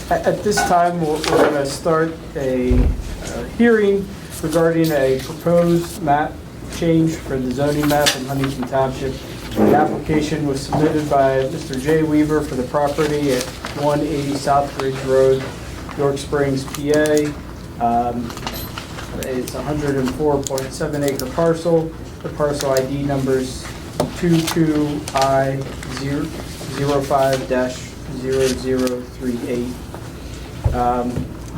At this time, we're going to start a hearing regarding a proposed map change for the zoning map in Huntington Township. The application was submitted by Mr. Jay Weaver for the property at 180 South Ridge Road, York Springs, PA. It's a 104.7 acre parcel. The parcel ID number's 22I05-0038.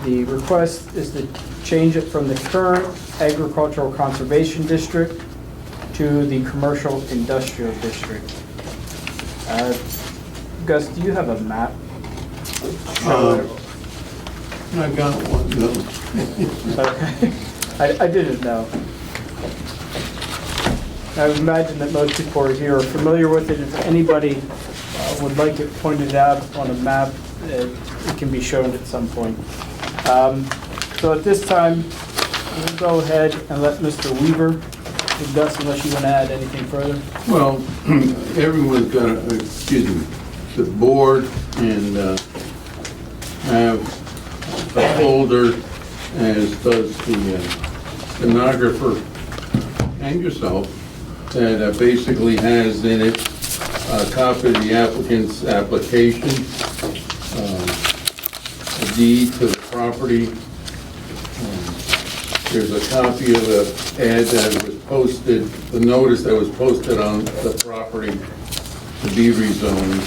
The request is to change it from the current agricultural conservation district to the commercial industrial district. Gus, do you have a map? I got one, no. Okay. I didn't know. I would imagine that most people here are familiar with it. If anybody would like it pointed out on a map, it can be shown at some point. So at this time, we'll go ahead and let Mr. Weaver discuss, unless you want to add anything further. Well, everyone's got a, the board and have a folder, as does the stenographer and yourself, that basically has in it a copy of the applicant's application, a deed to the property. There's a copy of the ad that was posted, the notice that was posted on the property to be rezoned.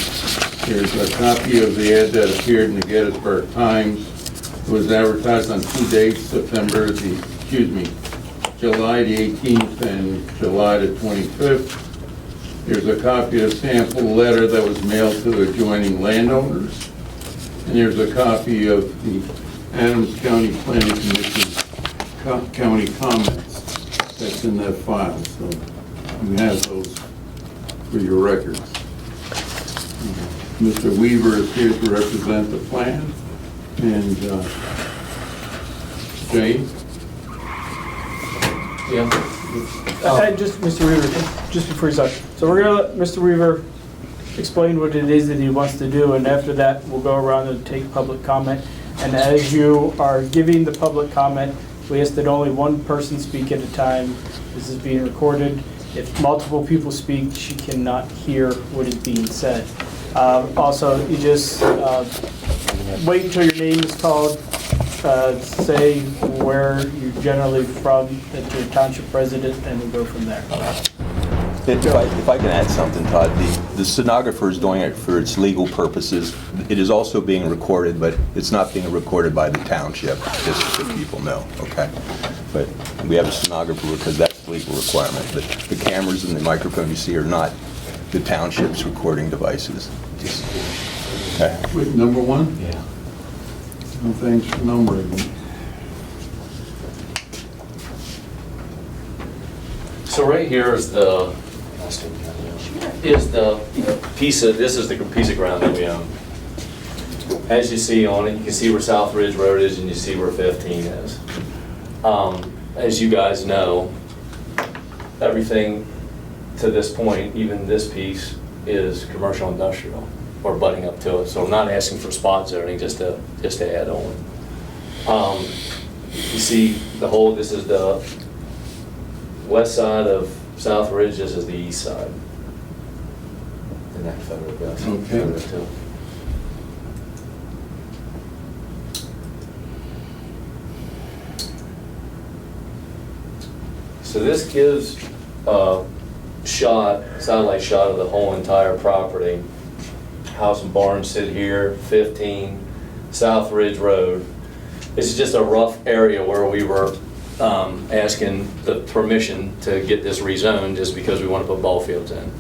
There's a copy of the ad that appeared in the Gettysburg Times. It was advertised on 2 dates, July the 18th and July the 25th. There's a copy of a sample letter that was mailed to adjoining landowners. And there's a copy of the Adams County Planning Commission county comments that's in that file. So you have those for your records. Mr. Weaver is here to represent the plan. And Jay? Yeah. Just Mr. Weaver, just before you start. So we're going to let Mr. Weaver explain what it is that he wants to do, and after that, we'll go around and take public comment. And as you are giving the public comment, we ask that only one person speak at a time. This is being recorded. If multiple people speak, she cannot hear what is being said. Also, you just wait until your name is called. Say where you're generally from, that you're a township resident, and we'll go from there. If I can add something, Todd, the stenographer is doing it for its legal purposes. It is also being recorded, but it's not being recorded by the township, just so people know, okay? But we have a stenographer because that's the legal requirement. But the cameras and the microphone you see are not the township's recording devices. Okay. Wait, number one? Yeah. No, thanks for numbering them. So right here is the piece of, this is the piece of ground that we own. As you see on it, you can see where South Ridge Road is and you see where 15 is. As you guys know, everything to this point, even this piece, is commercial industrial or butting up to it. So I'm not asking for spot zoning, just to add on. You see the whole, this is the west side of South Ridge, this is the east side. And that photo goes. Okay. Too. So this gives a satellite shot of the whole entire property. House and barn sit here, 15 South Ridge Road. This is just a rough area where we were asking the permission to get this rezoned just because we want to put ball fields in.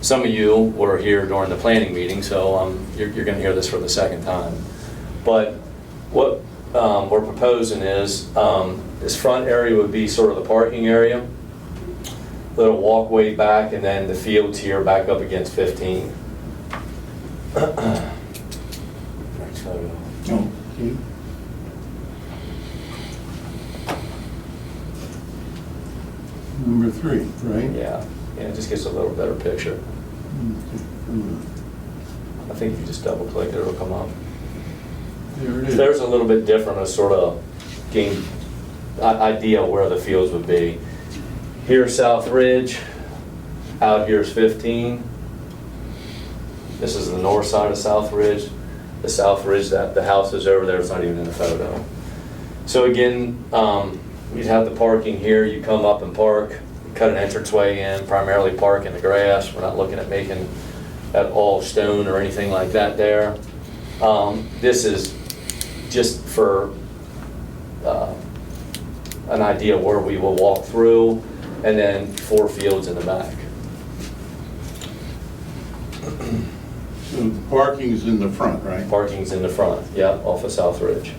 Some of you were here during the planning meeting, so you're going to hear this for the second time. But what we're proposing is this front area would be sort of the parking area, little walkway back, and then the fields here back up against 15. Next photo. Okay. Number 3, right? Yeah, it just gives a little better picture. Okay. I think if you just double click it, it'll come up. There it is. There's a little bit different, a sort of game idea where the fields would be. Here's South Ridge, out here's 15. This is the north side of South Ridge. The South Ridge, that the house is over there, it's not even in the photo. So again, you'd have the parking here, you come up and park, cut an entranceway in, primarily park in the grass. We're not looking at making that all stone or anything like that there. This is just for an idea where we will walk through, and then 4 fields in the back. So the parking's in the front, right? Parking's in the front, yeah, off of South Ridge.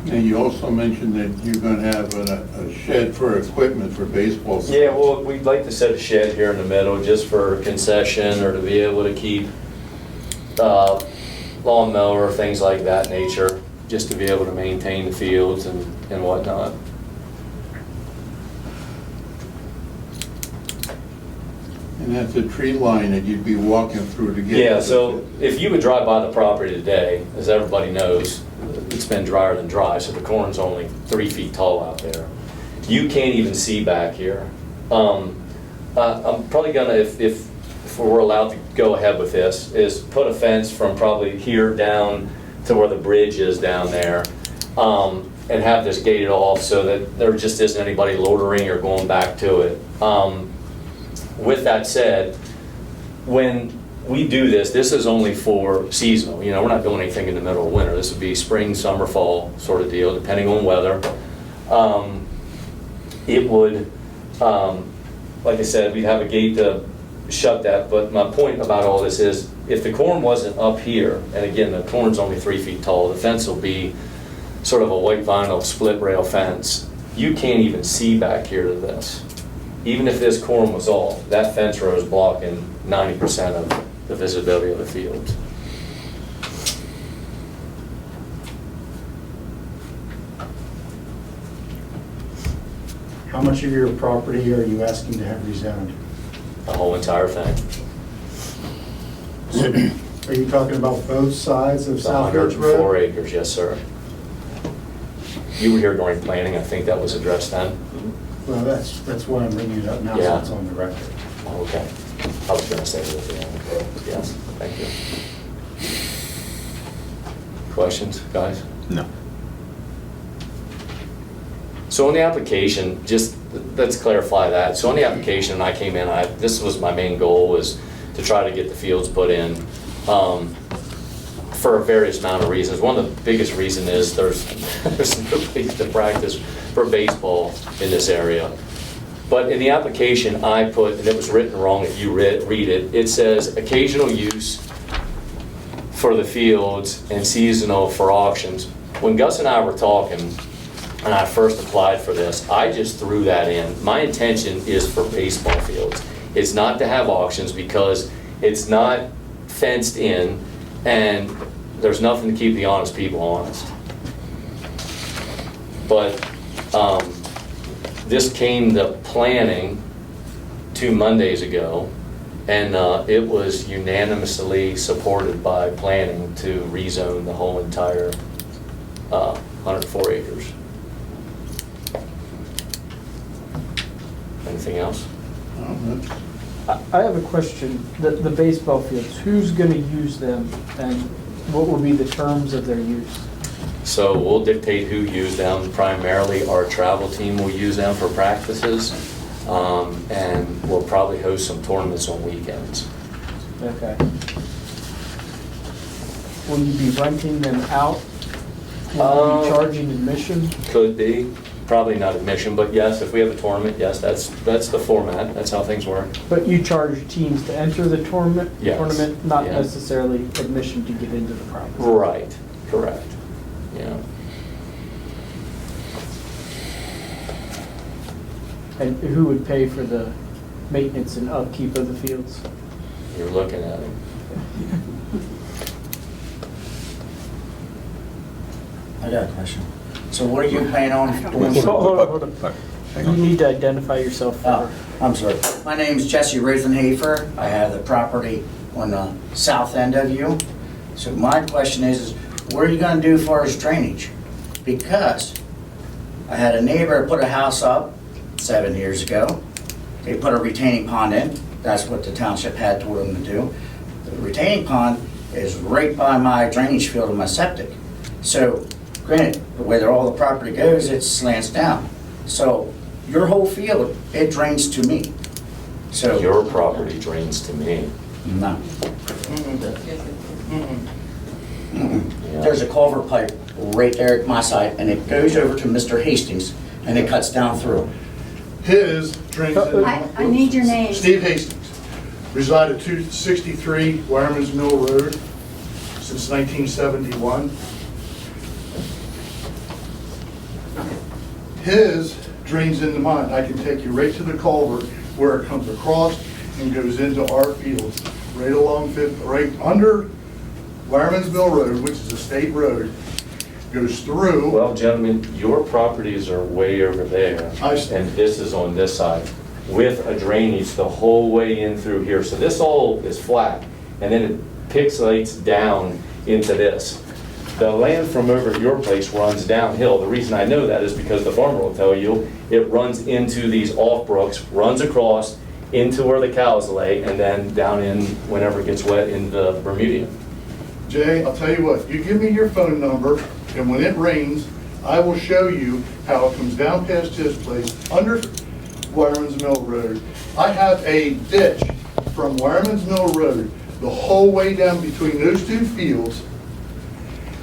And you also mentioned that you're gonna have a shed for equipment for baseball. Yeah, well, we'd like to set a shed here in the middle just for concession or to be able to keep lawnmower, things like that nature, just to be able to maintain the fields and whatnot. And that's a tree line that you'd be walking through to get. Yeah, to the so field. if you would drive by the property today, as everybody knows, it's been drier than dry, so the corn's only 3 feet tall out there. You can't even see back here. I'm probably gonna, if we're allowed to go ahead with this, is put a fence from probably here down to where the bridge is down there, and have this gated off so that there just isn't anybody loitering or going back to it. With that said, when we do this, this is only for seasonal. You know, we're not doing anything in the middle of winter. This would be spring, summer, fall sort of deal, depending on weather. It would, like I said, we'd have a gate to shut that, but my point about all this is, if the corn wasn't up here, and again, the corn's only 3 feet tall, the fence will be sort of a white vinyl split rail fence. You can't even see back here to this. Even if this corn was off, that fence row is blocking 90% of the visibility of the fields. How much of your property are you asking to have rezoned? The whole entire thing. Are you talking about both sides of It's South Ridge 104 Road? acres, yes, sir. You were here during planning, I think that was addressed then? Well, that's why I'm bringing it up now, so Yeah. it's on the record. Oh, okay. I was gonna say it at the end. Yes, thank you. Questions, guys? No. So on the application, just, let's clarify that. So on the application, I came in, this was my main goal, was to try to get the fields put in for a various amount of reasons. One of the biggest reason is there's no place to practice for baseball in this area. But in the application I put, and it was written wrong if you read it, it says occasional use for the fields and seasonal for auctions. When Gus and I were talking, and I first applied for this, I just threw that in. My intention is for baseball fields. It's not to have auctions because it's not fenced in and there's nothing to keep the honest people honest. But this came to planning 2 Mondays ago, and it was unanimously supported by planning to rezone the whole entire 104 acres. Anything else? I have a question. The baseball fields, who's going to use them, and what will be the terms of their use? So we'll dictate who use them. Primarily, our travel team will use them for practices, and we'll probably host some tournaments on weekends. Okay. Will you be renting them out? Will you be charging admission? Could be, probably not admission, but yes, if we have a tournament, yes, that's the format. That's how things work. But you charge teams to enter the tournament? Yes. Tournament, not Yeah. necessarily admission to get into the property? Right, correct. Yeah. And who would pay for the maintenance and upkeep of the fields? You're looking at it. I got a question. So what are you planning on doing? Hold on. You need to identify yourself. Oh, I'm sorry. My name is Jesse Rezoning. I have the property on the south end of you. So my question is what are you going to do as far as drainage? Because I had a neighbor put a house up 7 years ago. They put a retaining pond in. That's what the township had told them to do. The retaining pond is right by my drainage field of my septic. So granted, the way that all the property goes, it slants down. So your whole field, it drains to me. So, Your property drains to me. no. Yeah. There's a culvert pipe right there at my side, and it goes over to Mr. Hastings, and it cuts down through. His drains in. I need your name. Steve Hastings, reside at 263 Wireman's Mill Road since 1971. His drains into mine. I can take you right to the culvert where it comes across and goes into our fields, right along, right under Wireman's Mill Road, which is a state road, goes through. Well, gentlemen, your properties are way over there, I- and this is on this side, with a drainage the whole way in through here. So this all is flat, and then it pixelates down into this. The land from over at your place runs downhill. The reason I know that is because the farmer will tell you, it runs into these off brooks, runs across into where the cows lay, and then down in, whenever it gets wet, in the Bermudian. Jay, I'll tell you what, you give me your phone number, and when it rains, I will show you how it comes down past his place, under Wireman's Mill Road. I have a ditch from Wireman's Mill Road, the whole way down between those two fields,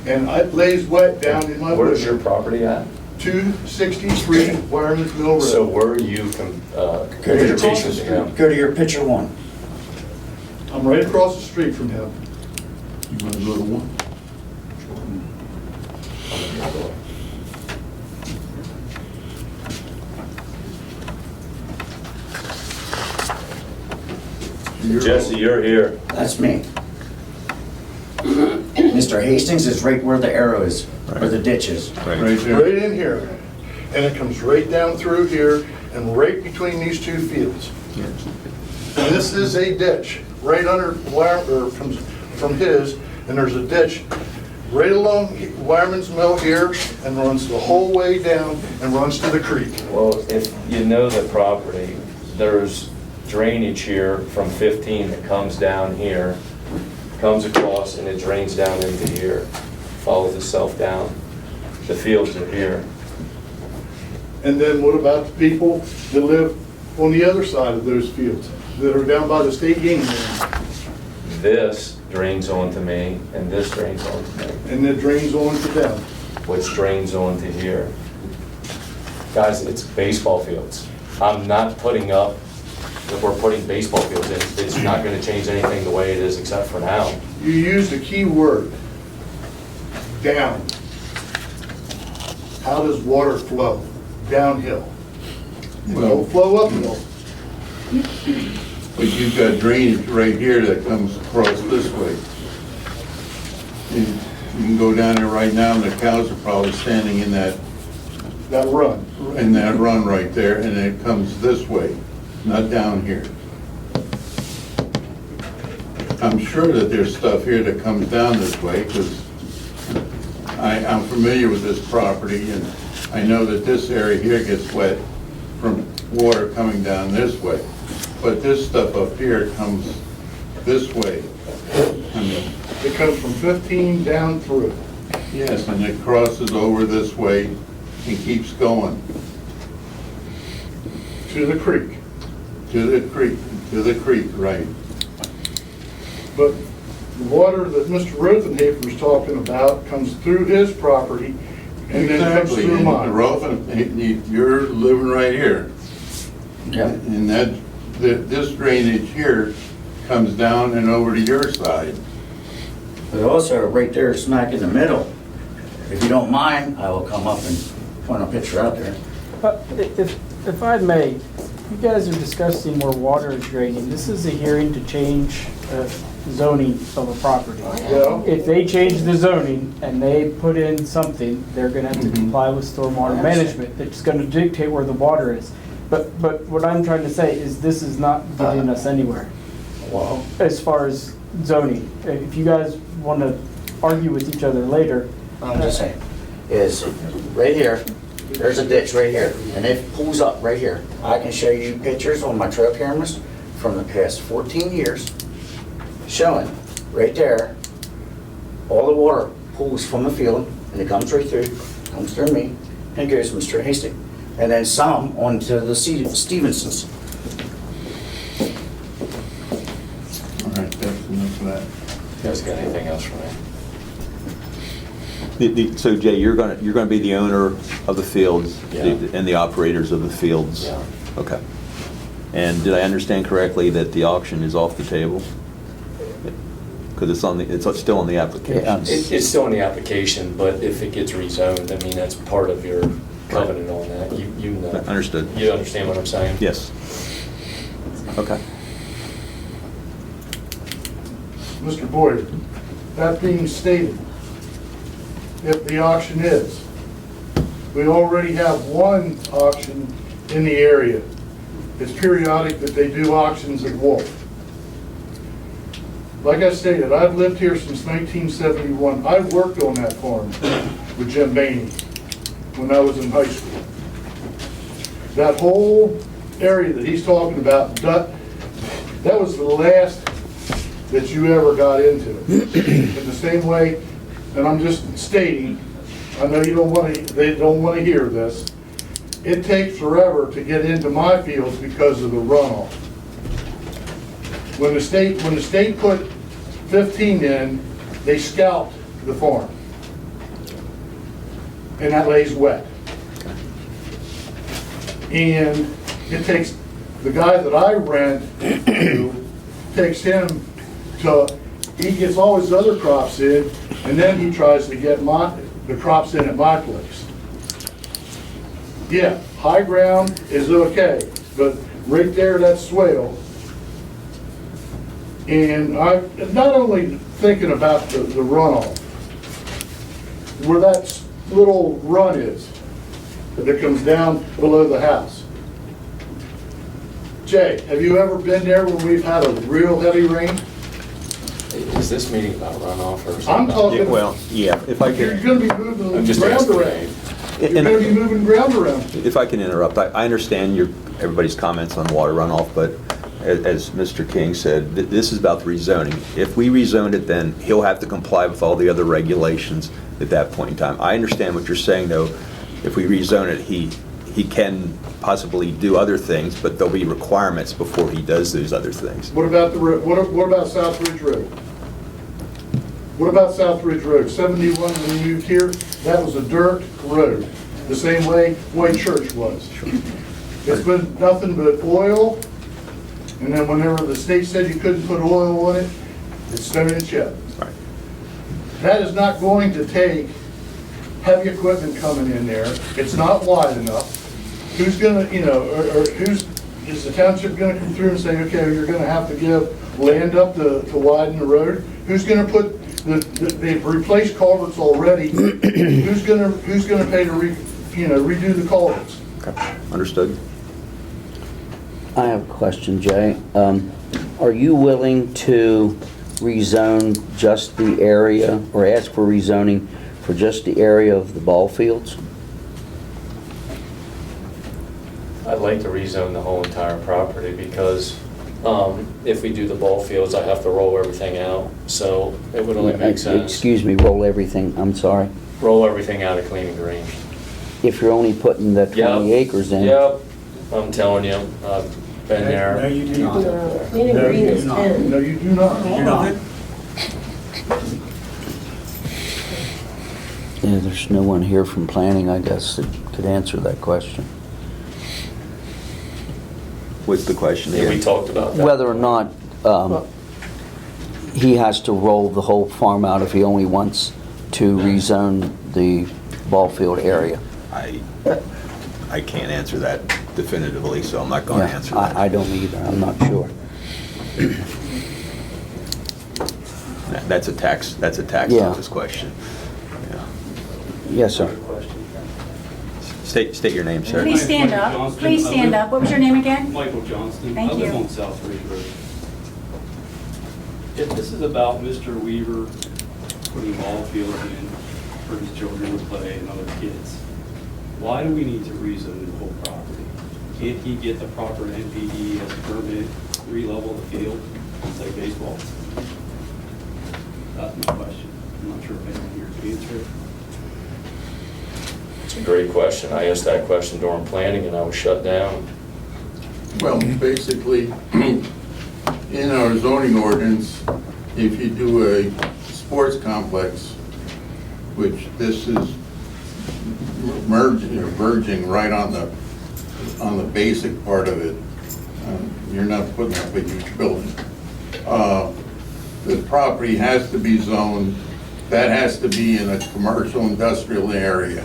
and it lays wet down in my Where's your woods. property at? 263 Wireman's Mill So Road. where are you Go to your communication to him? Go to your picture one. I'm right across the street from him. You wanna go to one? Jesse, you're here. That's me. Mr. Hastings is right where the arrow is, where the ditch is. Right there. Right in here. And it comes right down through here and right between these two fields. And this is a ditch right under wire, or from his, and there's a ditch right along Wireman's Mill here and runs the whole way down and runs to the creek. Well, if you know the property, there's drainage here from 15 that comes down here, comes across, and it drains down into here, follows itself down. The fields are here. And then what about the people that live on the other side of those fields, that are down by the state game land? This drains onto me, and this drains onto me, And it drains on to them. which drains onto here. Guys, it's baseball fields. I'm not putting up, if we're putting baseball fields in, it's not gonna change anything the way it is except for now. You used a key word, down. How does water flow? Downhill. It don't flow uphill. But you've got drainage right here that comes across this way. And you can go down there right now, and the cows are probably standing in that run right there, and it comes this way, not down here. I'm sure that there's stuff here that comes down this way, because I'm familiar with this property, and I know that this area here gets wet from water coming down this way. But this stuff up here comes this way. I mean, It comes from 15 down through. yes, and it crosses over this way and keeps going To the creek. to the creek, right. But the water that Mr. Rothenhafer was talking about comes through his property and then comes Exactly, through and mine. you're living right here. Yeah. And this drainage here comes down and over to your side. But also, right there, smack in the middle. If you don't mind, I will come up and point a picture out there. If I may, You guys are discussing where water is draining. This is a hearing to change zoning of a property. Yeah. If they change the zoning and they put in something, they're gonna have to comply with stormwater management. That's gonna dictate where the water is. But what I'm trying to say is this is not getting us anywhere Well, as far as zoning. If you guys wanna argue with each other later, I'm just saying, is right here, there's a ditch right here, and it pulls up right here. I can show you pictures on my trail cameras from the past 14 years, showing right there, all the water pulls from the field, and it comes right through, comes through me, and goes to Mr. Hastings. And then some onto the Stevensons. All right, that's enough of that. You guys got anything else for me? So Jay, you're gonna be the owner of the fields Yeah. and the operators of the fields? Yeah. Okay. And did I understand correctly that the auction is off the table? Because it's still on the application. It's still in the application, but if it gets rezoned, I mean, that's part of your covenant on that. You know. Understood. You understand what I'm saying? Yes. Okay. Mr. Boyer, that being stated, if the auction is, we already have one auction in the area. It's periodic that they do auctions at Wolf. Like I stated, I've lived here since 1971. I worked on that farm with Jim Bainey when I was in high school. That whole area that he's talking about, that was the last that you ever got into. In the same way, and I'm just stating, I know you don't want to, they don't want to hear this. It takes forever to get into my fields because of the runoff. When the state put 15 in, they scalped the farm. And that lays wet. And it takes, the guy that I rent to, takes him to, he gets all his other crops in, and then he tries to get the crops in at my place. Yeah, high ground is okay, but right there, that's swale. And I'm not only thinking about the runoff, where that little run is, that comes down below the house. Jay, have you ever been there when we've had a real heavy rain? Is this meeting about runoff or something? I'm talking. Yeah, well, yeah, if I You're could, gonna be moving I'm just ground asking. around. You're gonna be moving ground around. if I can interrupt, I understand everybody's comments on water runoff, but as Mr. King said, this is about the rezoning. If we rezoned it, then he'll have to comply with all the other regulations at that point in time. I understand what you're saying, though. If we rezone it, he can possibly do other things, but there'll be requirements before he does those other things. What about the road? What about South Ridge Road? What about South Ridge Road? 71 when you moved here, that was a dirt road, the same way White Church was. It's been nothing but oil, and then whenever the state said you couldn't put oil on it, it's stone and chip. Right. That is not going to take heavy equipment coming in there. It's not wide enough. Who's gonna, or is the township gonna come through and say, okay, you're gonna have to give land up to widen the road? Who's gonna put, they've replaced culverts already. Who's gonna pay to redo the culverts? Okay, understood. I have a question, Jay. Are you willing to rezone just the area, or ask for rezoning for just the area of the ball fields? I'd like to rezone the whole entire property because if we do the ball fields, I have to roll everything out. So it would only make sense. Excuse me, roll everything, I'm sorry. Roll everything out of Clean and Green. If you're only putting the 20 acres in. Yep, I'm telling you, I've been No, there. you do not. Clean and Green is 10. No, you do not. You're not. Yeah, there's no one here from planning, I guess, that could answer that question. What's the question Yeah, we here? talked about that. Whether or not he has to roll the whole farm out if he only wants to rezone the ball field area. I can't answer that definitively, so I'm not going to Yeah, answer that. I don't either, I'm not sure. That's a tax Yeah. office question. Yeah. Yes, sir. State your name, sir. Please stand Michael up. Johnston. Please stand up. What was your name again? Michael Johnston. Thank I live you. on South Ridge Road. If this is about Mr. Weaver putting ball fields in for his children to play and other kids, why do we need to rezone the whole property? Can't he get the proper NPD as a permit, re-level the field, and play baseball? That's my question. I'm not sure if anyone here can answer it. It's a great question. I asked that question during planning and I was shut down. Well, basically, in our zoning ordinance, if you do a sports complex, which this is verging right on the basic part of it, you're not putting up a huge building. The property has to be zoned, that has to be in a commercial industrial area.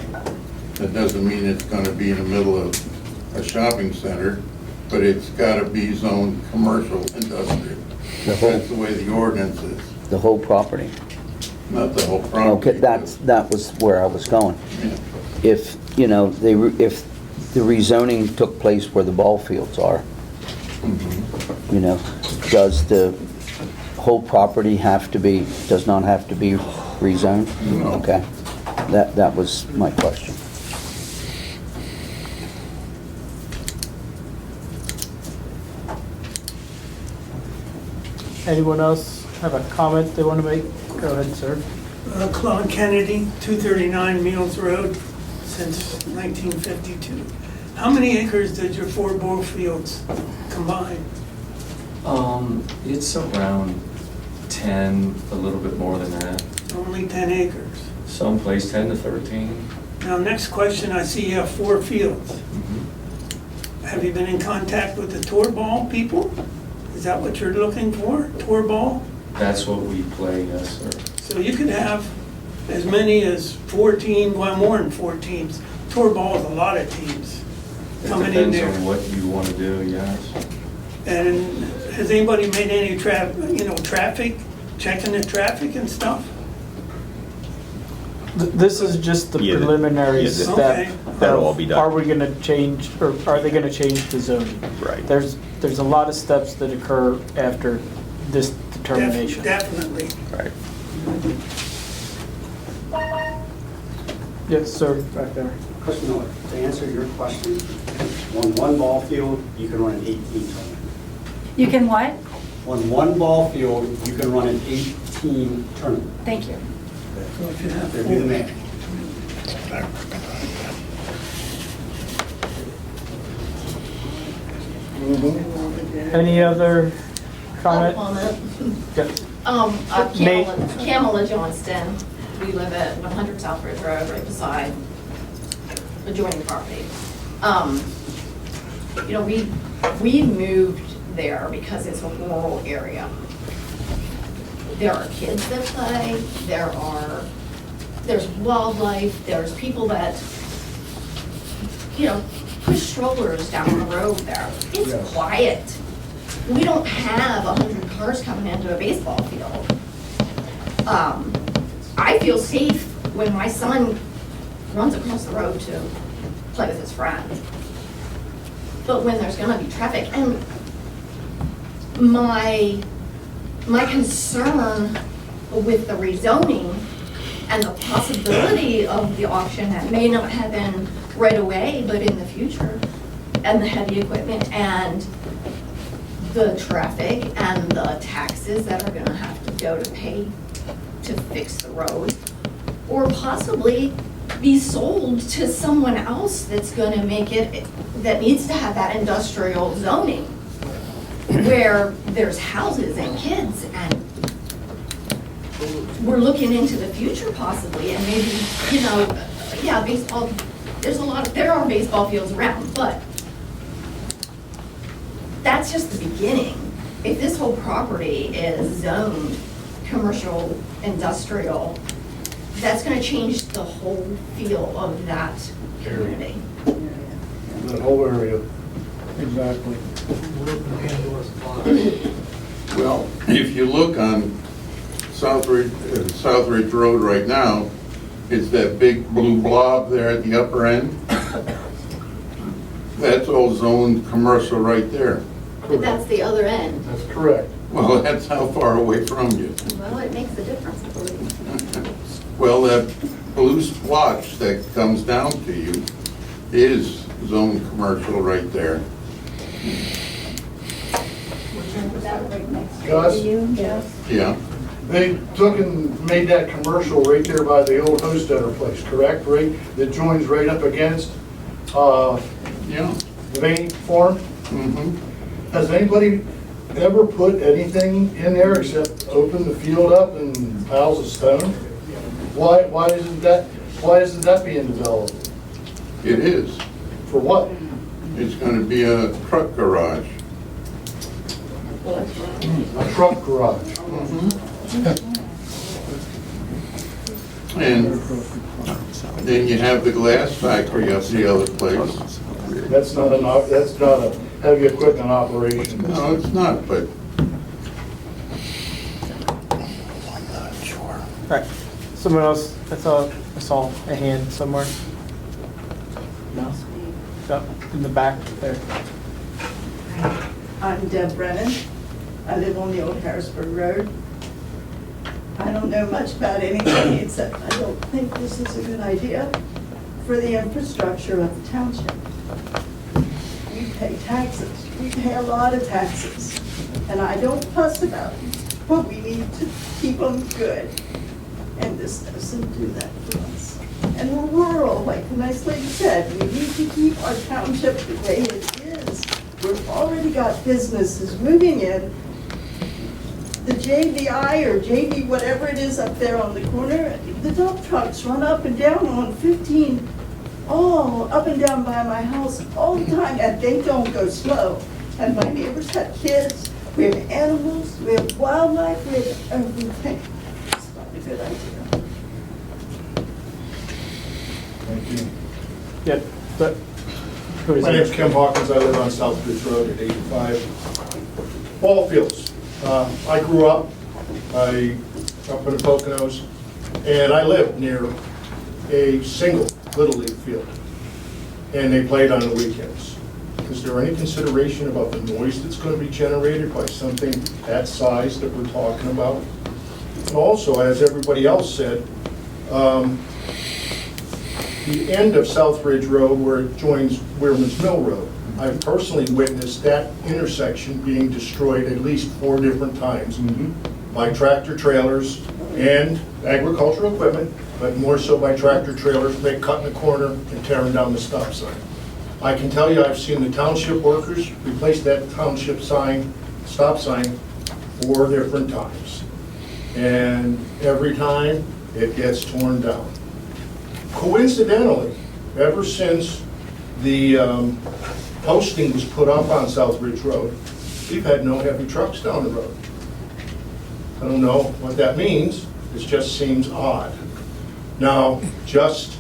That doesn't mean it's gonna be in the middle of a shopping center, but it's gotta be zoned commercial industrial. That's the way the ordinance is, The whole property. not the whole property. Okay, that was where I was going. Yeah. If, if the rezoning took place where the ball fields are, does the whole property does not have to be rezoned? No. Okay, that was my question. Anyone else have a comment they want to make? Go ahead, sir. Claude Kennedy, 239 Mills Road, since 1952. How many acres did your 4 ball fields combine? It's around 10, a little bit more than that. Only 10 acres. Someplace 10 to 13. Now, next question, I see you have 4 fields. Have you been in contact with the tour ball people? Is that what you're looking for, tour ball? That's what we play, yes, sir. So you could have as many as 14, well, more than 4 teams. Tour ball is a lot of teams It coming in depends there. on what you want to do, yes. And has anybody made any traffic, checking the traffic and stuff? This is just the Yeah, preliminary yeah, step. Okay. That'll all be done. Are we going to change, or are they going to change the zoning? Right. There's a lot of steps that occur after this determination. Definitely. Right. Yes, sir, back there. Question, to answer your question, on one ball field, you can run an 18 tournament. You can what? On one ball field, you can run an 18 tournament. Thank you. So if you have Do the math. Any other comment? Comment. Yes. Kamala Kamala Johnston. We live at 100 South Ridge Road, right beside adjoining property. We moved there because it's a rural area. There are kids that play, there's wildlife, there's people that, push strollers down the road there. It's Yes. quiet. We don't have 100 cars coming into a baseball field. I feel safe when my son runs across the road to play with his friends. But when there's gonna be traffic, and my concern with the rezoning and the possibility of the auction that may not have been right away, but in the future, and the heavy equipment and the traffic and the taxes that are gonna have to go to pay to fix the road, or possibly be sold to someone else that's gonna make it, that needs to have that industrial zoning, where there's houses and kids, and we're looking into the future possibly, and maybe, baseball, there are baseball fields around, but that's just the beginning. If this whole property is zoned commercial, industrial, that's gonna change the whole feel of that community. That whole area. Exactly. Well, if you look on Southridge Road right now, it's that big blue blob there at the upper end. That's all zoned commercial right there. But that's the other end. That's correct. Well, that's how far away from you. Well, it makes a difference, I believe. Well, that blue splotch that comes down to you is zoned commercial right there. That right next Gus? to you, yes. Yeah, They took and made that commercial right there by the old Hostetter place, correct? Right, that joins right up against yeah. the main farm? Mm-hmm. Has anybody ever put anything in there except open the field up and piles of stone? Why isn't that being developed? It is. For what? It's going to be a truck garage. A truck garage. And then you have the glass factory up the other place. That's not a heavy equipment operation. No, it's not, but Right. Someone else, I saw a hand somewhere. No? Up in the back there. I'm Deb Brennan. I live on the old Harrisburg Road. I don't know much about anything except I don't think this is a good idea for the infrastructure of the township. We pay taxes. We pay a lot of taxes. And I don't fuss about it, but we need to keep them good. And this doesn't do that for us. And we're rural, like the nice lady said. We need to keep our township the way it is. We've already got businesses moving in. The JVI or JV, whatever it is up there on the corner, the dump trucks run up and down on 15, all up and down by my house all the time, and they don't go slow. And my neighbors have kids, we have animals, we have wildlife, we have everything. It's not a good idea. Thank you. Yep, but. who is My it? name's Kim Hawkins, I live on Southbridge Road at 85. Ball fields. I grew up up in the Poconos, and I lived near a single Little League field, and they played on the weekends. Is there any consideration about the noise that's going to be generated by something that size that we're talking about? And also, as everybody else said, the end of Southridge Road where it joins Weirman's Mill Road, I've personally witnessed that intersection being destroyed at least 4 different times by tractor trailers and agricultural equipment, but more so by tractor trailers, they cutting the corner and tearing down the stop sign. I can tell you I've seen the township workers replace that township stop sign 4 different times. And every time it gets torn down. Coincidentally, ever since the posting was put up on Southridge Road, we've had no heavy trucks down the road. I don't know what that means, it just seems odd. Now, just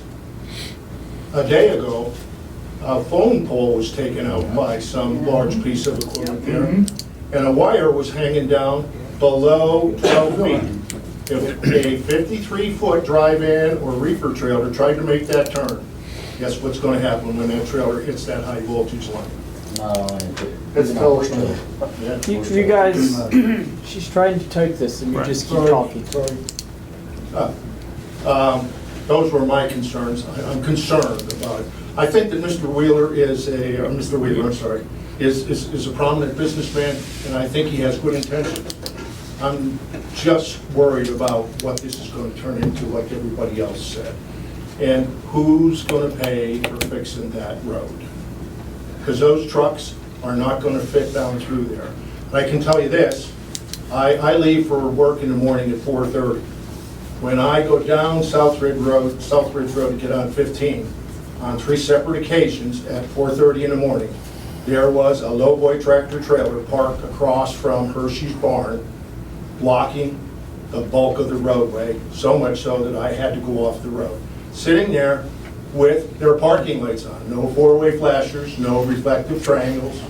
a day ago, a phone pole was taken out by some large piece of equipment there, and a wire was hanging down below 12 feet. If a 53-foot drive-in or reefer trailer tried to make that turn, guess what's going to happen when that trailer hits that high voltage line? It's toast. You guys, she's trying to type this and you just keep talking. Those were my concerns. I'm concerned about it. I think that Mr. Wheeler is Mr. Weaver, I'm sorry, is a prominent businessman, and I think he has good intentions. I'm just worried about what this is going to turn into, like everybody else said. And who's going to pay for fixing that road? Because those trucks are not going to fit down through there. And I can tell you this, I leave for work in the morning at 4:30. When I go down Southridge Road to get on 15, on 3 separate occasions at 4:30 in the morning, there was a lowboy tractor trailer parked across from Hershey's barn, blocking the bulk of the roadway, so much so that I had to go off the road. Sitting there with their parking lights on. No four-way flashers, no reflective triangles,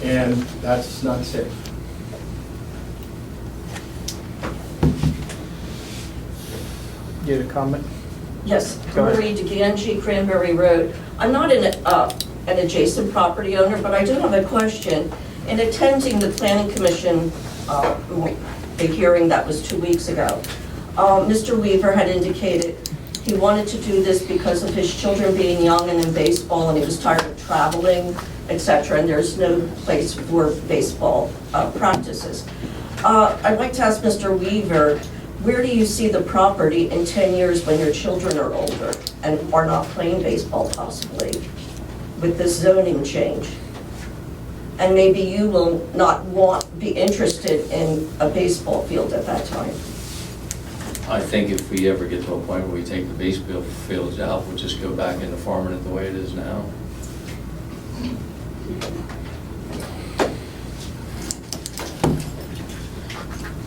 and that's not safe. You had a comment? Yes, Go ahead. Marie DeGangi, Cranberry Road. I'm not an adjacent property owner, but I do have a question. In attending the Planning Commission, the hearing that was 2 weeks ago, Mr. Weaver had indicated he wanted to do this because of his children being young and in baseball, and he was tired of traveling, etc., and there's no place for baseball practices. I'd like to ask Mr. Weaver, where do you see the property in 10 years when your children are older and are not playing baseball possibly with this zoning change? And maybe you will not be interested in a baseball field at that time. I think if we ever get to a point where we take the baseball fields out, we'll just go back into farming it the way it is now.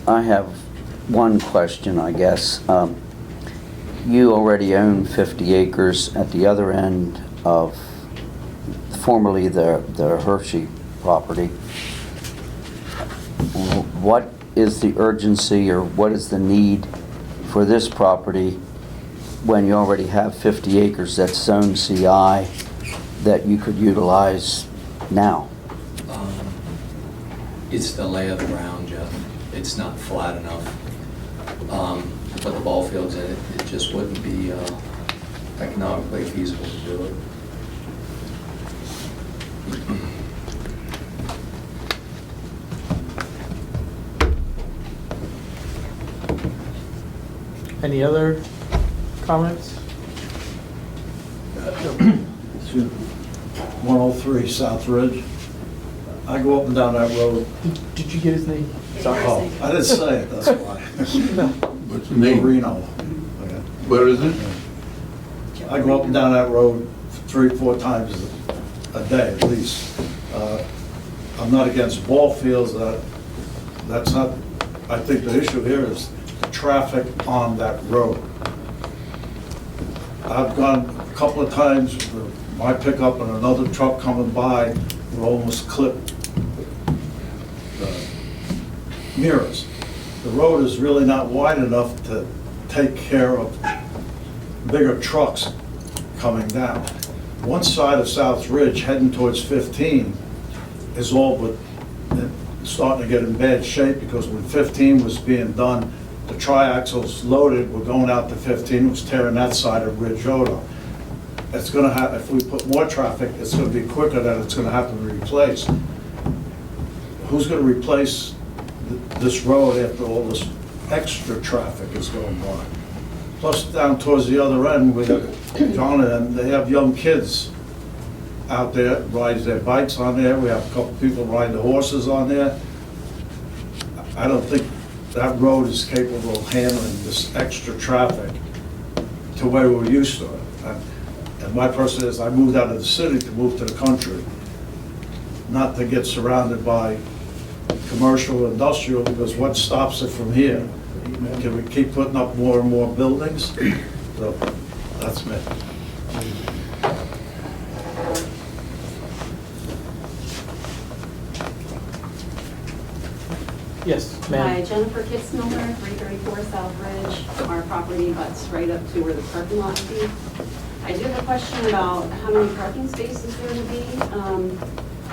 I have one question, I guess. You already own 50 acres at the other end of formerly the Hershey property. What is the urgency or what is the need for this property when you already have 50 acres that's zone CI that you could utilize now? It's the lay of the ground, Jeff. It's not flat enough. But the ball fields in it, it just wouldn't be economically feasible to do it. Any other comments? 103 South Ridge. I go up and down that road. Did you get his name? Oh, I didn't say it, that's why. What's the name? Reno. What is it? I go up and down that road 3-4 times a day at least. I'm not against ball fields, that's not, I think the issue here is the traffic on that road. I've gone a couple of times with my pickup and another truck coming by, we almost clipped the mirrors. The road is really not wide enough to take care of bigger trucks coming down. One side of South Ridge heading towards 15 is all but starting to get in bad shape because when 15 was being done, the triaxles loaded were going out to 15, it was tearing that side of Ridge Road up. It's going to have, if we put more traffic, it's going to be quicker than it's going to have to be replaced. Who's going to replace this road after all this extra traffic is going by? Plus down towards the other end, we have John and them, they have young kids out there, rides their bikes on there. We have a couple people riding the horses on there. I don't think that road is capable of handling this extra traffic to where we're used to it. And my person is, I moved out of the city to move to the country, not to get surrounded by commercial, industrial, because what stops it from here? Can we keep putting up more and more buildings? So, that's me. Yes, Hi, ma'am. Jennifer Kitzmiller, 334 South Ridge. Our property butts right up to where the parking lot would be. I do have a question about how many parking spaces there would be.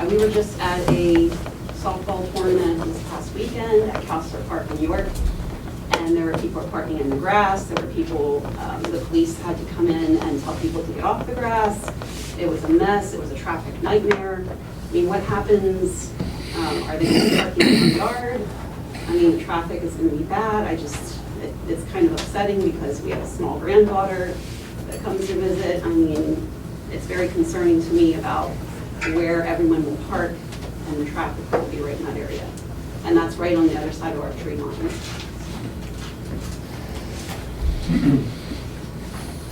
We were just at a softball tournament this past weekend at Cowster Park, New York, and there were people parking in the grass. There were people, the police had to come in and tell people to get off the grass. It was a mess. It was a traffic nightmare. I mean, what happens? Are they going to be parking in the yard? I mean, the traffic is going to be bad. It's kind of upsetting because we have a small granddaughter that comes to visit. I mean, it's very concerning to me about where everyone will park and the traffic will be right in that area. And that's right on the other side of our tree line.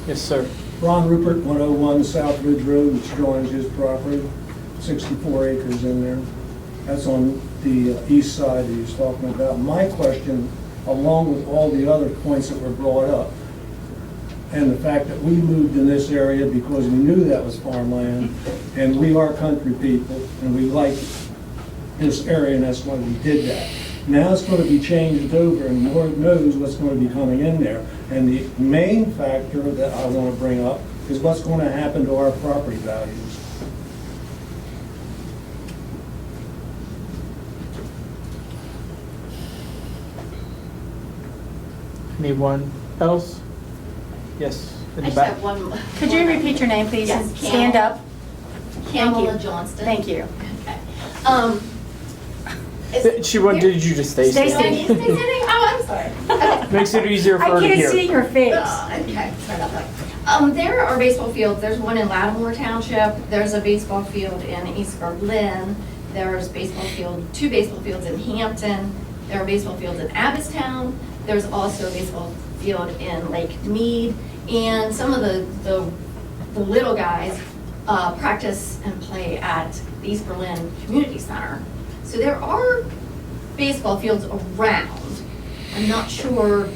Yes, sir. Ron Rupert, 101 South Ridge Road, which joins his property, 64 acres in there. That's on the east side that he's talking about. My question, along with all the other points that were brought up, and the fact that we moved in this area because we knew that was farmland, and we are country people, and we like this area, and that's why we did that. Now it's going to be changed over, and Lord knows what's going to be coming in there. And the main factor that I want to bring up is what's going to happen to our property values. Anyone else? Yes, in I the just back. have one. Could you repeat your name, please, and Yes, stand up? Pamela Thank you. Johnston. Thank you. Okay. She wanted you to stay Stay standing. standing. Oh, I'm sorry. Okay. Makes it easier for I her to can't hear. see your face. Okay, sorry about that. There are baseball fields, there's one in Lattimore Township, there's a baseball field in East Berlin, there's two baseball fields in Hampton, there are baseball fields in Abbottstown, there's also a baseball field in Lake Mead, and some of the little guys practice and play at the East Berlin Community Center. So there are baseball fields around. I'm not sure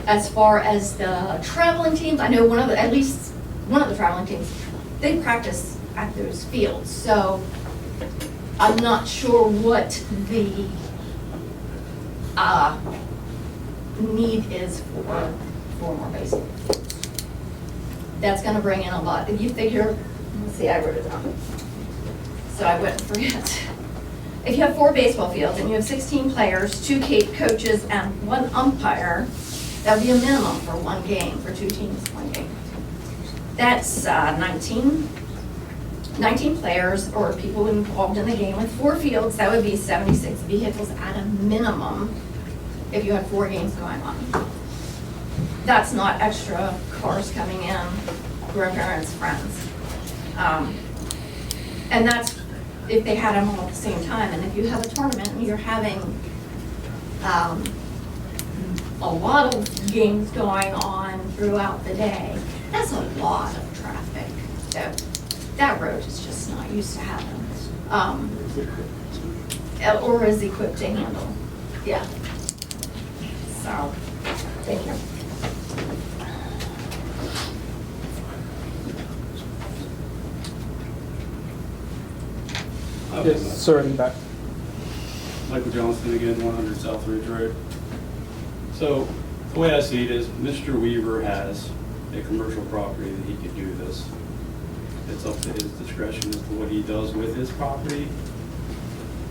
as far as the traveling teams. I know at least one of the traveling teams, they practice at those fields. So I'm not sure what the need is for more baseball. That's gonna bring in a lot. If you figure, let's see, I wrote it down, so I wouldn't forget. If you have 4 baseball fields and you have 16 players, 2 coaches, and 1 umpire, that would be a minimum for 1 game, for 2 teams, 1 game. That's 19 players or people involved in the game with 4 fields. That would be 76 vehicles at a minimum if you had 4 games going on. That's not extra cars coming in, grandparents, friends. And that's if they had them all at the same time. And if you have a tournament and you're having a lot of games going on throughout the day, that's a lot of traffic. So that road is just not used to having, or is equipped to handle. Yeah. So, thank you. Yes, sir, in the back. Michael Johnston again, 100 South Ridge Road. So the way I see it is Mr. Weaver has a commercial property that he could do this. It's up to his discretion as to what he does with his property.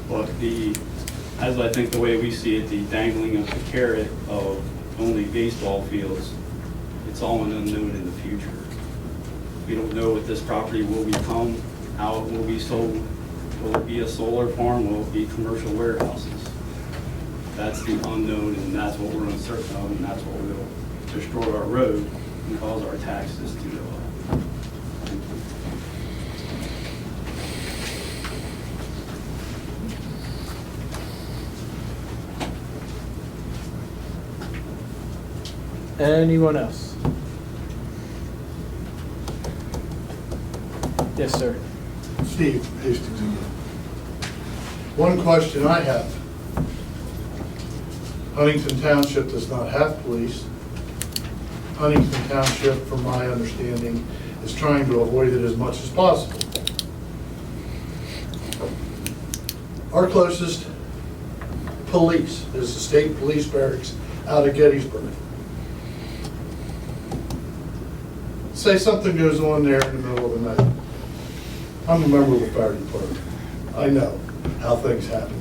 But as I think the way we see it, the dangling of the carrot of only baseball fields, it's all an unknown in the future. We don't know what this property will become, how it will be sold. Will it be a solar farm? Will it be commercial warehouses? That's the unknown, and that's what we're uncertain of, and that's what will destroy our road and cause our taxes to go up. Anyone else? Yes, sir. Steve Hastings again. One question I have. Huntington Township does not have police. Huntington Township, from my understanding, is trying to avoid it as much as possible. Our closest police is the state police barracks out of Gettysburg. Say something goes on there in the middle of the night. I'm a member of the fire department. I know how things happen.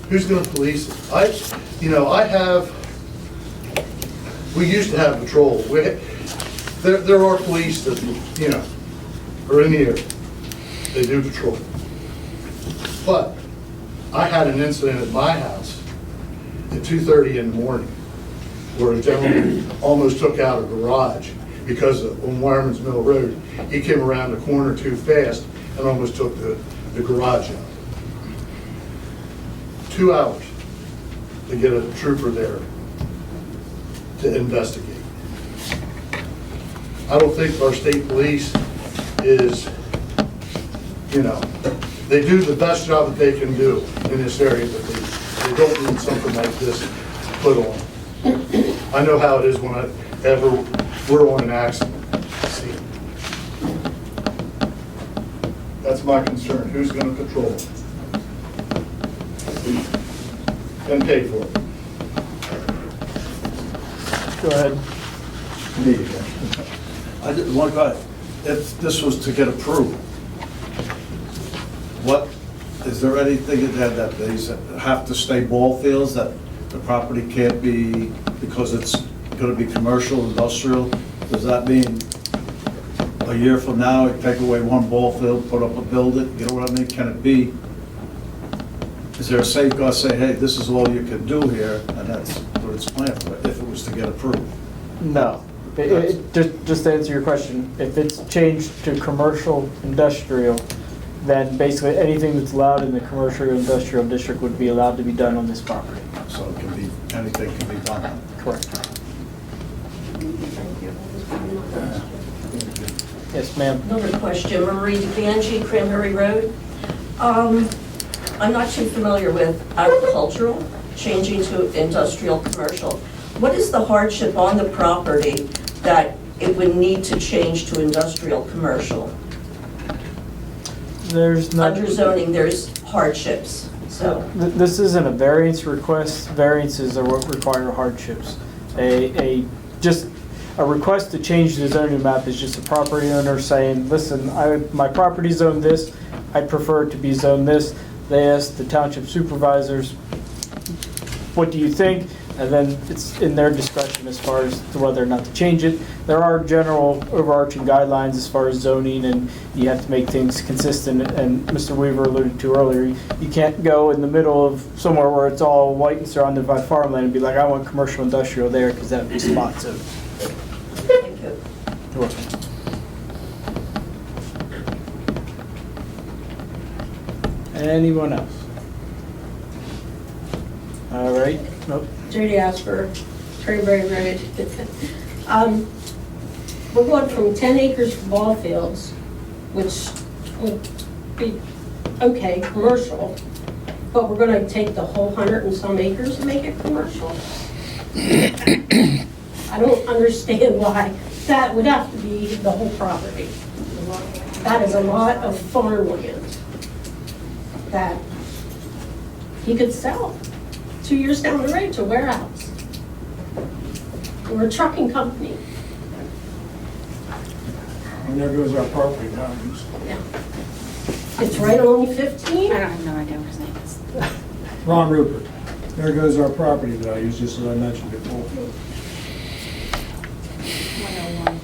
Who's going to police it? We used to have patrol. There are police that, are in the area. They do patrol. But I had an incident at my house at 2:30 in the morning where a gentleman almost took out a garage because on Wireman's Mill Road, he came around the corner too fast and almost took the garage out. 2 hours to get a trooper there to investigate. I don't think our state police is, they do the best job that they can do in this area, but they don't need something like this put on. I know how it is when we're on an accident scene. That's my concern. Who's going to patrol it? And pay for it? Go ahead. Me again. I did, one guy, if this was to get approved, what, is there anything in there that they have to stay ball fields, that the property can't be, because it's gonna be commercial, industrial? Does that mean a year from now, you take away one ball field, put up a building, you know what I mean? Can it be, is there a safeguard, say, hey, this is all you can do here, and that's what it's planned for, if it was to get approved? No. Just to answer your question, if it's changed to commercial industrial, then basically anything that's allowed in the commercial industrial district would be allowed to be done on this property. So it can be, anything can be done. Correct. Yes, ma'am. Another question, Marie DeGangi, Cranberry Road. I'm not too familiar with agricultural, changing to industrial commercial. What is the hardship on the property that it would need to change to industrial commercial? There's not. Under zoning, there's hardships, so. This isn't a variance request. Variances are what require hardships. Just a request to change the zoning map is just a property owner saying, listen, my property zoned this, I prefer it to be zoned this. They ask the township supervisors, what do you think? And then it's in their discretion as far as to whether or not to change it. There are general overarching guidelines as far as zoning, and you have to make things consistent. And Mr. Weaver alluded to earlier, you can't go in the middle of somewhere where it's all white and surrounded by farmland and be like, I want commercial industrial there, because that would be spot zoning. Thank you. You're welcome. Anyone else? All right. Nope. Judy Asper, Cranberry Road. We're going from 10 acres for ball fields, which would be okay, commercial, but we're going to take the whole 100 and some acres and make it commercial. I don't understand why that would have to be the whole property. That is a lot of farmland that he could sell 2 years down the road to a warehouse. We're a trucking company. And there goes our property values. Yeah. It's right along 15. I don't have no idea what his name is. Ron Rupert, there goes our property values, just as I mentioned before. 101.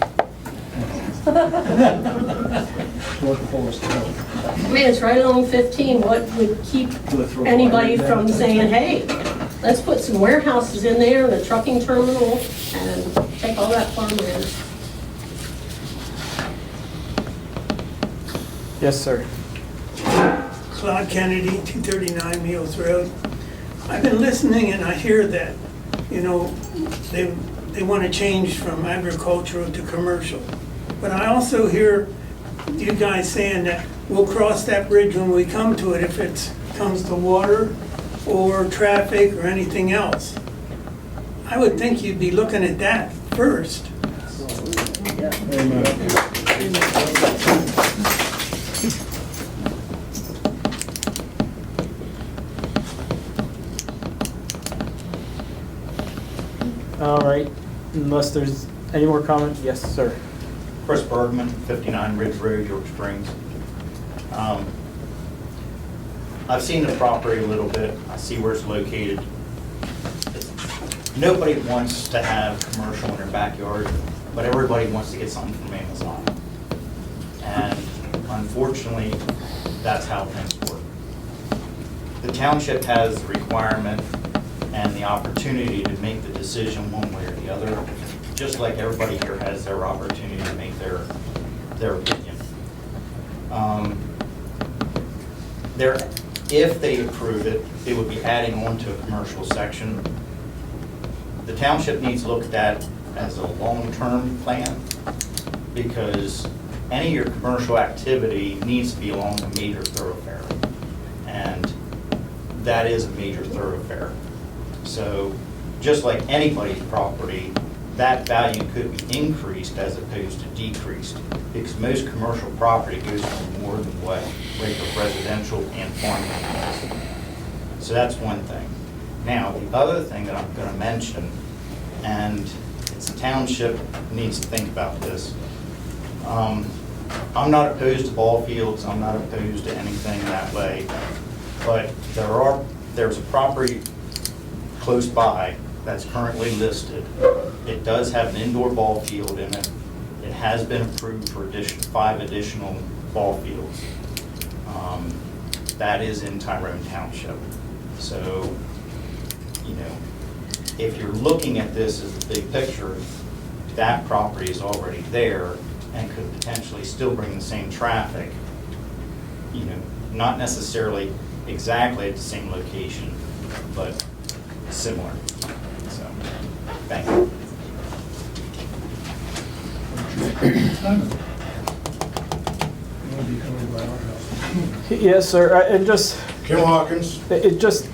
What the forest tells. I mean, it's right along 15. What would keep anybody from saying, hey, let's put some warehouses in there and a trucking terminal and take all that farmland? Yes, sir. Claude Kennedy, 239 Meals Road. I've been listening and I hear that, you know, they want to change from agricultural to commercial. But I also hear you guys saying that we'll cross that bridge when we come to it if it comes to water or traffic or anything else. I would think you'd be looking at that first. All right, unless there's any more comments, yes, sir. Chris Bergman, 59 Ridge Road, York Springs. I've seen the property a little bit. I see where it's located. Nobody wants to have commercial in their backyard, but everybody wants to get something from Amazon. And unfortunately, that's how things work. The township has the requirement and the opportunity to make the decision one way or the other, just like everybody here has their opportunity to make their opinion. If they approve it, it would be adding on to a commercial section. The township needs to look at that as a long-term plan, because any of your commercial activity needs to be along a major thoroughfare. And that is a major thoroughfare. So just like anybody's property, that value could be increased as opposed to decreased, because most commercial property goes for more than what regular residential and farmland is. So that's one thing. Now, the other thing that I'm going to mention, and it's the township needs to think about this. I'm not opposed to ball fields, I'm not opposed to anything that way, but there's a property close by that's currently listed. It does have an indoor ball field in it. It has been approved for 5 additional ball fields. That is in Tyrone Township. So, you know, if you're looking at this as a big picture, that property is already there and could potentially still bring the same traffic, you know, not necessarily exactly at the same location, but similar. So, thank you. Yes, sir, and just. Kim Hawkins. Just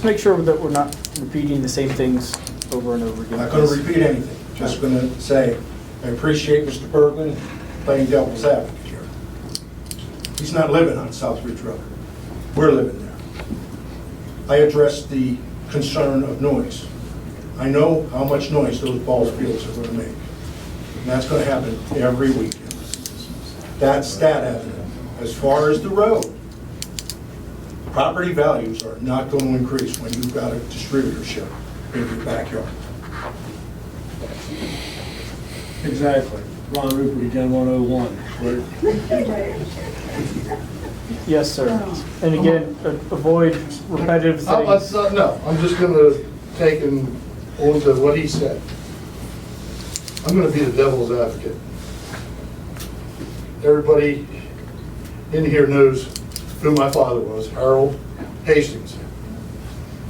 make sure that we're not repeating the same things over and over again. I'm not going to repeat anything, just going to say, I appreciate Mr. Bergman playing devil's advocate here. He's not living on South Ridge Road. We're living there. I addressed the concern of noise. I know how much noise those ball fields are going to make. And that's going to happen every weekend. That's Stat Avenue. As far as the road, property values are not going to increase when you've got a distributorship in your backyard. Exactly. Ron Rupert, again, 101. Yes, sir. And again, avoid repetitive things. No, I'm just going to take him on to what he said. I'm going to be the devil's advocate. Everybody in here knows who my father was, Harold Hastings,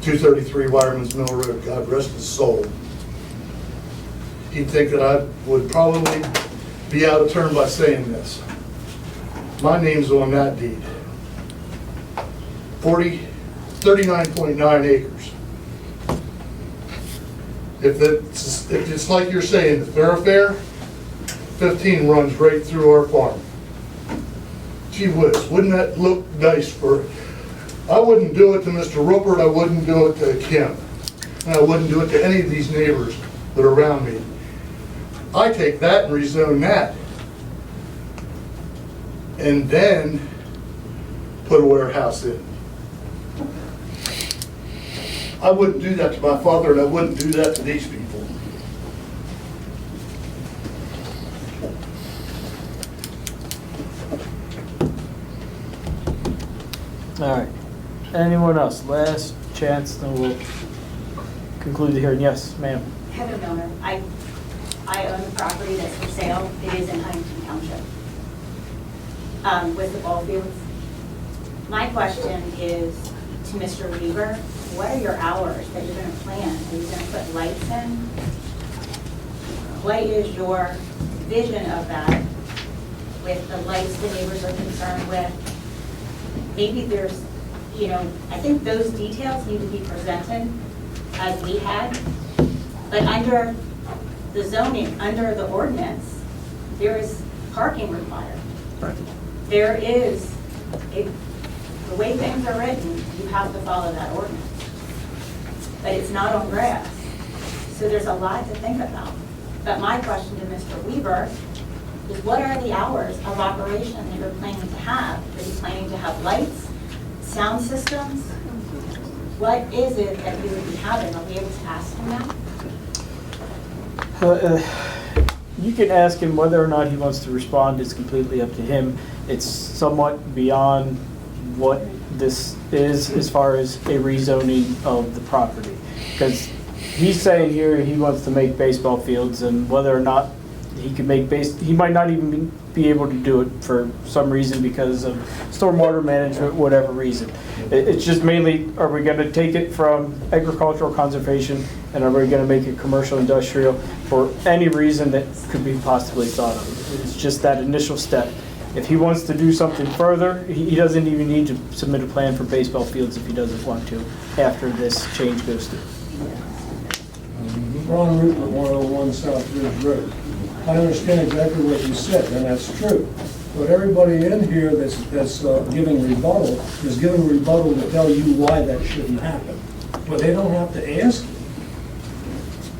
233 Wireman's Mill Road, God rest his soul. He'd think that I would probably be out of turn by saying this. My name's on that deed. 39.9 acres. If it's like you're saying, the thoroughfare, 15 runs right through our farm. Gee whiz, wouldn't that look nice for, I wouldn't do it to Mr. Rupert, I wouldn't do it to Kim, and I wouldn't do it to any of these neighbors that are around me. I take that and rezone that, and then put a warehouse in. I wouldn't do that to my father, and I wouldn't do that to these people. All right. Anyone else? Last chance, then we'll conclude the hearing. Yes, ma'am. Heather Miller. I own the property that's for sale. It is in Huntington Township with the ball fields. My question is to Mr. Weaver, what are your hours that you're going to plan? Are you going to put lights in? What is your vision of that with the lights the neighbors are concerned with? Maybe there's, you know, I think those details need to be presented as we had, but under the zoning, under the ordinance, there is parking required. There is, the way things are written, you have to follow that ordinance. But it's not on grass. So there's a lot to think about. But my question to Mr. Weaver is what are the hours of operation that you're planning to have? Are you planning to have lights, sound systems? What is it that you would be having? Are we able to ask him that? You can ask him whether or not he wants to respond. It's completely up to him. It's somewhat beyond what this is as far as a rezoning of the property. Because he's saying here he wants to make baseball fields, and whether or not he can make he might not even be able to do it for some reason because of stormwater management, whatever reason. It's just mainly, are we going to take it from agricultural conservation and are we going to make it commercial industrial for any reason that could be possibly thought of? It's just that initial step. If he wants to do something further, he doesn't even need to submit a plan for baseball fields if he doesn't want to after this change goes through. We're on Route 101 South Ridge Road. I understand exactly what you said, and that's true. But everybody in here that's giving rebuttal is giving rebuttal to tell you why that shouldn't happen. But they don't have to ask.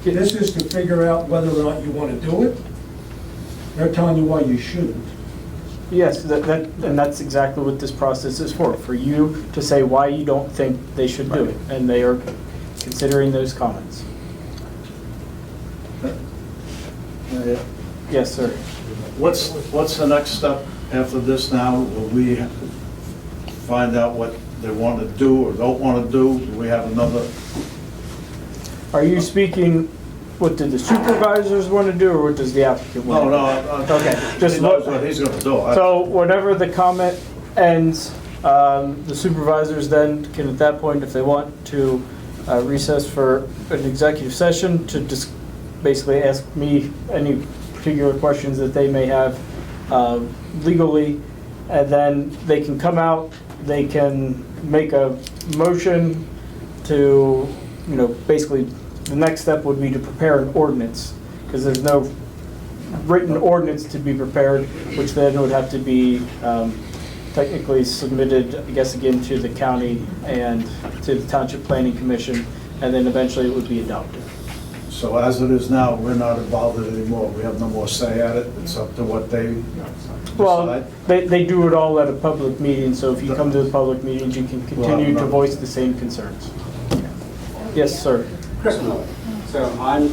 This is to figure out whether or not you want to do it. They're telling you why you shouldn't. Yes, and that's exactly what this process is for you to say why you don't think they should do it. And they are considering those comments. Yes, sir. What's the next step after this now? Will we find out what they want to do or don't want to do? Do we have another? Are you speaking, what did the supervisors want to do, or what does the applicant want to do? No. Okay, just he knows what he's going to do. So whenever the comment ends, the supervisors then can, at that point, if they want to recess for an executive session to just basically ask me any particular questions that they may have legally, and then they can come out, they can make a motion to, basically the next step would be to prepare an ordinance, because there's no written ordinance to be prepared, which then would have to be technically submitted, I guess, again to the county and to the Township Planning Commission, and then eventually it would be adopted. So as it is now, we're not involved in it anymore. We have no more say at it. It's up to what they decide. Well, they do it all at a public meeting, so if you come to the public meetings, you can continue to voice the same concerns. Yes, sir. Chris Miller. So I'm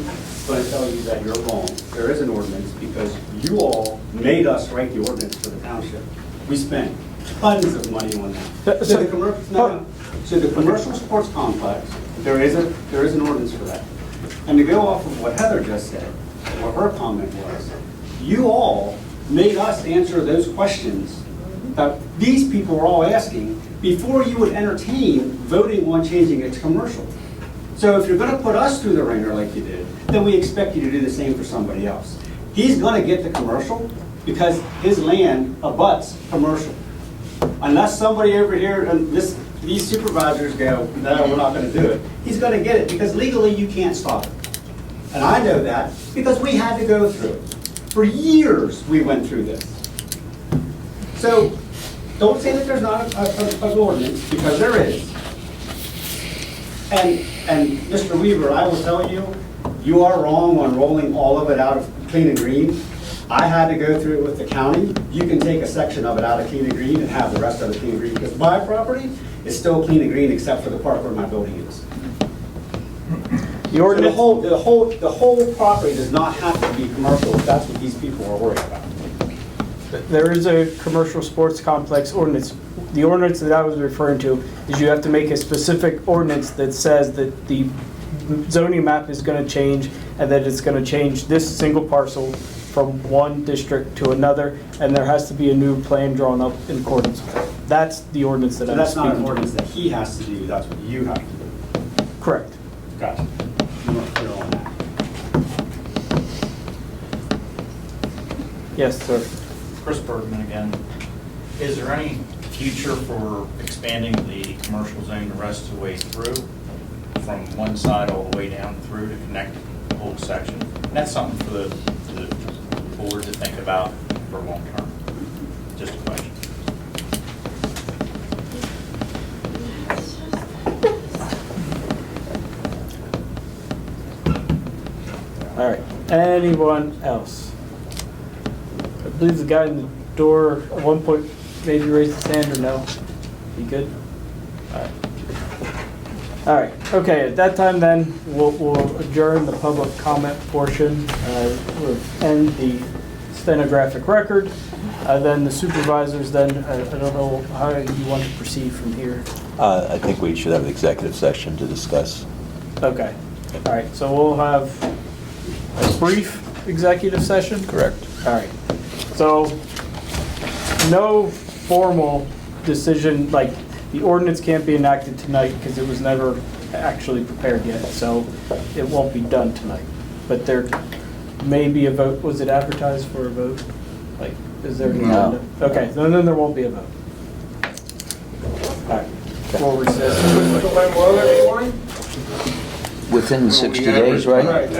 going to tell you that you're wrong. There is an ordinance because you all made us write the ordinance for the township. We spent tons of money on that. So the commercial sports complex, there is an ordinance for that. And to go off of what Heather just said, what her comment was, you all made us answer those questions that these people were all asking before you would entertain voting on changing it to commercial. So if you're going to put us through the ringer like you did, then we expect you to do the same for somebody else. He's going to get the commercial because his land abuts commercial. Unless somebody over here, and these supervisors go, no, we're not going to do it, he's going to get it because legally you can't stop it. And I know that because we had to go through it. For years we went through this. So don't say that there's not an ordinance, because there is. And Mr. Weaver, I will tell you, you are wrong on rolling all of it out of Clean and Green. I had to go through it with the county. You can take a section of it out of Clean and Green and have the rest of it Clean and Green, because my property is still Clean and Green except for the part where my building is. The ordinance, So the whole property does not have to be commercial if that's what these people are worried about. there is a commercial sports complex ordinance. The ordinance that I was referring to is you have to make a specific ordinance that says that the zoning map is going to change and that it's going to change this single parcel from one district to another, and there has to be a new plan drawn up in accordance with it. That's the ordinance that So I'm that's speaking not an to. ordinance that he has to do, that's what you have to do. Correct. Gotcha. You weren't clear on that. Yes, sir. Chris Bergman again. Is there any future for expanding the commercial zone the rest of the way through, from one side all the way down through to connect the whole section? And that's something for the board to think about for long term. Just a question. All right. Anyone else? I believe the guy in the door at one point maybe raised his hand, or no? You good? All right. All right. Okay. At that time, then we'll adjourn the public comment portion. We'll end the stenographic record. Then the supervisors. Then I don't know how you want to proceed from here. I think we should have an executive session to discuss. Okay. All right. So we'll have a brief executive session? Correct. All right. So, no formal decision, like, the ordinance can't be enacted tonight because it was never actually prepared yet, so it won't be done tonight. But there may be a vote. Was it advertised for a vote? Like, is there? No. Okay, then there won't be a vote. All right. We'll recess. within 60 days, right?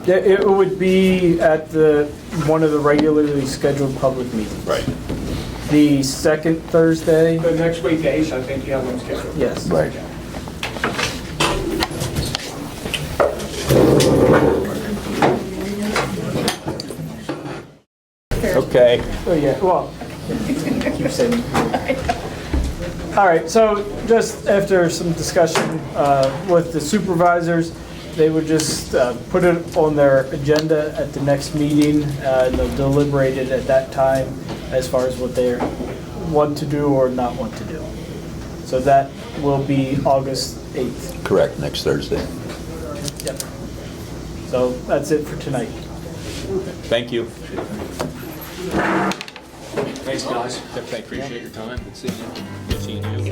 Yeah, it would be at one of the regularly scheduled public meetings. Right. The second Thursday? The next weekdays, I think you have them scheduled. Yes. Right. Okay. Oh, yeah, well, keep saying. All right, so just after some discussion with the supervisors, they would just put it on their agenda at the next meeting, and they'll deliberate it at that time as far as what they want to do or not want to do. So that will be August 8th. Correct, next Thursday. Yep. So that's it for tonight. Thank you. Thanks, guys. Appreciate your time. Good seeing you.